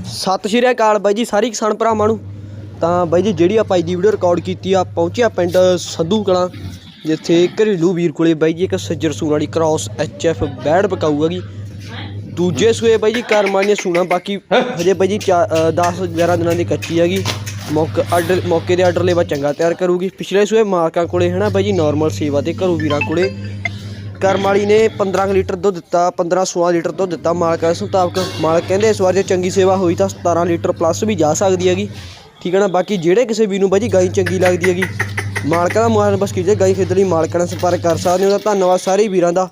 ਸਤਿ ਸ਼੍ਰੀ ਅਕਾਲ ਬਾਈ ਜੀ ਸਾਰੀ ਕਿਸਾਨ ਭਰਾਵਾਂ ਨੂੰ। ਤਾਂ ਬਾਈ ਜੀ ਜਿਹੜੀ ਆਪਾਂ ਅੱਜ ਦੀ ਵੀਡੀਓ ਰਿਕਾਰਡ ਕੀਤੀ ਆ, ਪਹੁੰਚਿਆ ਪਿੰਡ ਸੰਧੂ ਕਲਾਂ, ਜਿੱਥੇ ਘਰੇਲੂ ਵੀਰ ਕੋਲੇ ਬਾਈ ਜੀ ਇੱਕ ਸੱਜਰ ਸੂਣ ਵਾਲੀ ਕ੍ਰਾਸ HF ਬੈੜ ਪਕਾਊ ਹੈਗੀ। ਦੂਜੇ ਸੂਏ ਬਾਈ ਜੀ ਕਰਮ ਵਾਲੀਆਂ ਸੂਣਾ, ਬਾਕੀ ਹਜੇ ਬਾਈ ਜੀ 10-11 ਦਿਨਾਂ ਦੀ ਕੱਚੀ ਹੈਗੀ। ਮੌਕੇ ਦੇ ਆਰਡਰ ਲੇਵਾ ਚੰਗਾ ਤਿਆਰ ਕਰੂਗੀ। ਪਿਛਲੇ ਸੂਏ ਮਾਲਕਾਂ ਕੋਲੇ ਹੈ ਨਾ ਬਾਈ ਜੀ ਨੋਰਮਲ ਸੇਵਾ ਤੇ ਘਰੋਂ ਵੀਰਾਂ ਕੋਲੇ ਕਰਮ ਵਾਲੀ ਨੇ 15 ਲੀਟਰ ਦੁੱਧ ਦਿੱਤਾ, 15-16 ਲੀਟਰ ਦੁੱਧ ਦਿੱਤਾ ਮਾਲਕਾਂ ਦੇ ਮੁਤਾਬਕ। ਮਾਲਕ ਕਹਿੰਦੇ ਇਸ ਵਾਰ ਜੇ ਚੰਗੀ ਸੇਵਾ ਹੋਈ ਤਾਂ 17 ਲੀਟਰ ਪਲੱਸ ਵੀ ਜਾ ਸਕਦੀ ਹੈਗੀ, ਠੀਕ ਹੈ ਨਾ। ਬਾਕੀ ਜਿਹੜੇ ਕਿਸੇ ਵੀ ਨੂੰ ਬਾਈ ਜੀ ਗਾਈ ਚੰਗੀ ਲੱਗਦੀ ਹੈਗੀ, ਮਾਲਕਾਂ ਦਾ ਮੋਬਾਈਲ ਬਸ ਕੀਜੇ ਗਾਈ ਖਰੀਦਣ ਲਈ ਮਾਲਕਾਂ ਨਾਲ ਸੰਪਰਕ ਕਰ ਸਕਦੇ ਹੋ। ਧੰਨਵਾਦ ਸਾਰੇ ਵੀਰਾਂ ਦਾ।